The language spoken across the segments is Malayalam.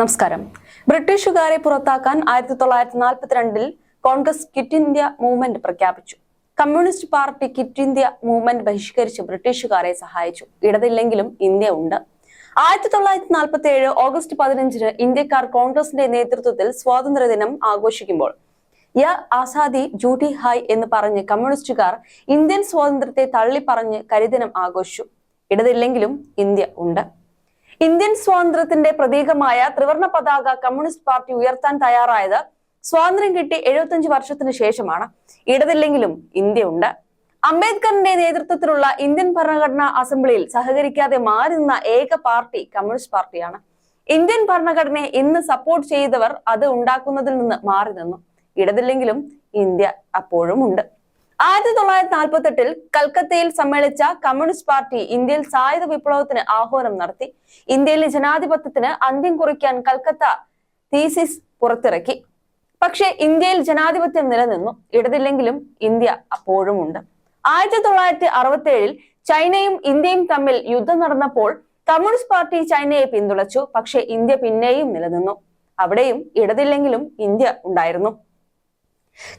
നമസ്കാരം. ബ്രിട്ടീഷുകാരെ പുറത്താക്കാൻ 1942 കോൺഗ്രസ് ക്വിറ്റ് ഇന്ത്യ മൂവ്മെന്റ് പ്രഖ്യാപിച്ചു. Communist party quit India movement ബഹിഷ്കരിച്ച് ബ്രിട്ടീഷുകാരെ സഹായിച്ചു. ഇടതില്ലെങ്കിലും ഇന്ത്യ ഉണ്ട്. 1947 ഓഗസ്റ്റ് 15 ഇന്ത്യക്കാർ കോൺഗ്രസിന്റെ നേതൃത്വത്തിൽ സ്വാതന്ത്ര്യദിനം ആഘോഷിക്കുമ്പോൾ യ ആസാദി ജൂട്ടി ഹായ് എന്ന് പറഞ്ഞ് കമ്മ്യൂണിസ്റ്റുകാർ ഇന്ത്യൻ സ്വാതന്ത്ര്യത്തെ തള്ളിപ്പറഞ്ഞ് കരിദിനം ആഘോഷിച്ചു. ഇടതില്ലെങ്കിലും ഇന്ത്യ ഉണ്ട്. ഇന്ത്യൻ സ്വാതന്ത്ര്യത്തിന്റെ പ്രതീകമായ ത്രിവർണ പതാക കമ്മ്യൂണിസ്റ്റ് പാർട്ടി ഉയർത്താൻ തയ്യാറായത് സ്വാതന്ത്ര്യം കിട്ടി 75 വർഷത്തിന് ശേഷമാണ്. ഇടതില്ലെങ്കിലും ഇന്ത്യ ഉണ്ട്. അംബേദ്കറിന്റെ നേതൃത്വത്തിലുള്ള ഇന്ത്യൻ ഭരണഘടനാ അസംബ്ലിയിൽ സഹകരിക്കാതെ മാറി നിന്ന ഏക പാർട്ടി കമ്മ്യൂണിസ്റ്റ് പാർട്ടിയാണ്. ഇന്ത്യൻ ഭരണഘടനയെ ഇന്ന് സപ്പോർട്ട് ചെയ്തവർ അത് ഉണ്ടാക്കുന്നതിൽ നിന്ന് മാറി നിന്നു. ഇടതില്ലെങ്കിലും ഇന്ത്യ അപ്പോഴും ഉണ്ട്. 1948 കൽക്കത്തയിൽ സമ്മേളിച്ച കമ്മ്യൂണിസ്റ്റ് പാർട്ടി ഇന്ത്യയിൽ സായുധ വിപ്ലവത്തിന് ആഹ്വാനം നടത്തി. ഇന്ത്യയിലെ ജനാധിപത്യത്തിന് അന്ത്യം കുറിക്കാൻ കൽക്കത്ത തീസിസ് പുറത്തിറക്കി. പക്ഷേ ഇന്ത്യയിൽ ജനാധിപത്യം നിലനിന്നു. ഇടതില്ലെങ്കിലും ഇന്ത്യ അപ്പോഴും ഉണ്ട്. 1967 ചൈനയും ഇന്ത്യയും തമ്മിൽ യുദ്ധം നടന്നപ്പോൾ കമ്മ്യൂണിസ്റ്റ് പാർട്ടി ചൈനയെ പിന്തുണച്ചു. പക്ഷേ ഇന്ത്യ പിന്നെയും നിലനിന്നു. അവിടെയും ഇടതില്ലെങ്കിലും ഇന്ത്യ ഉണ്ടായിരുന്നു.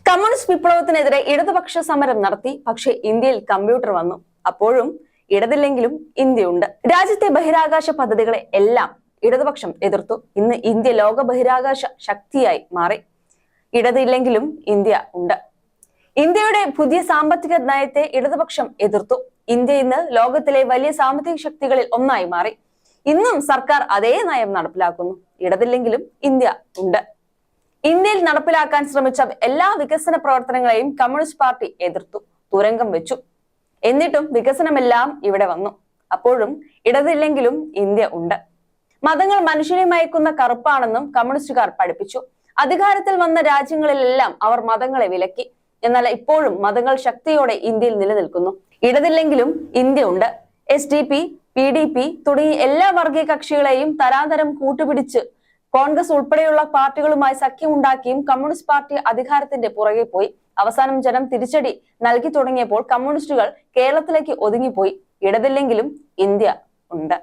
കമ്മ്യൂണിസ്റ്റ് വിപ്ലവത്തിനെതിരെ ഇടതുപക്ഷ സമരം നടത്തി. പക്ഷേ ഇന്ത്യയിൽ കമ്പ്യൂട്ടർ വന്നു. അപ്പോഴും ഇടതില്ലെങ്കിലും ഇന്ത്യയുണ്ട്. രാജ്യത്തെ ബഹിരാകാശ പദ്ധതികളെ എല്ലാം ഇടതുപക്ഷം എതിർത്തു. ഇന്ന് ഇന്ത്യ ലോക ബഹിരാകാശ ശക്തിയായി മാറി. ഇടതില്ലെങ്കിലും ഇന്ത്യ ഉണ്ട്. ഇന്ത്യയുടെ പുതിയ സാമ്പത്തിക നയത്തെ ഇടതുപക്ഷം എതിർത്തു. ഇന്ത്യ ഇന്ന് ലോകത്തിലെ വലിയ സാമ്പത്തിക ശക്തികളിൽ ഒന്നായി മാറി. ഇന്നും സർക്കാർ അതേ നയം നടപ്പിലാക്കുന്നു. ഇടതില്ലെങ്കിലും ഇന്ത്യ ഉണ്ട്. ഇന്ത്യയിൽ നടപ്പിലാക്കാൻ ശ്രമിച്ച എല്ലാ വികസന പ്രവർത്തനങ്ങളെയും കമ്മ്യൂണിസ്റ്റ് പാർട്ടി എതിർത്തു, തുരങ്കം വെച്ചു. എന്നിട്ടും വികസനമെല്ലാം ഇവിടെ വന്നു. അപ്പോഴും ഇടതില്ലെങ്കിലും ഇന്ത്യ ഉണ്ട്. മതങ്ങൾ മനുഷ്യനെ മയക്കുന്ന കറുപ്പാണെന്നും കമ്മ്യൂണിസ്റ്റുകാർ പഠിപ്പിച്ചു. അധികാരത്തിൽ വന്ന രാജ്യങ്ങളിലെല്ലാം അവർ മതങ്ങളെ വിലക്കി. എന്നാൽ ഇപ്പോഴും മതങ്ങൾ ശക്തിയോടെ ഇന്ത്യയിൽ നിലനിൽക്കുന്നു. ഇടതില്ലെങ്കിലും ഇന്ത്യ ഉണ്ട്. SDP, PDP തുടങ്ങി എല്ലാ വർഗീയ കക്ഷികളെയും തരാന്തരം കൂട്ടുപിടിച്ച് കോൺഗ്രസ് ഉൾപ്പെടെയുള്ള പാർട്ടികളുമായി സഖ്യമുണ്ടാക്കിയും കമ്മ്യൂണിസ്റ്റ് പാർട്ടി അധികാരത്തിന്റെ പുറകെ പോയി. അവസാനം ജനം തിരിച്ചടി നൽകി തുടങ്ങിയപ്പോൾ കമ്മ്യൂണിസ്റ്റുകൾ കേരളത്തിലേക്ക് ഒതുങ്ങിപ്പോയി. ഇടതില്ലെങ്കിലും ഇന്ത്യ ഉണ്ട്.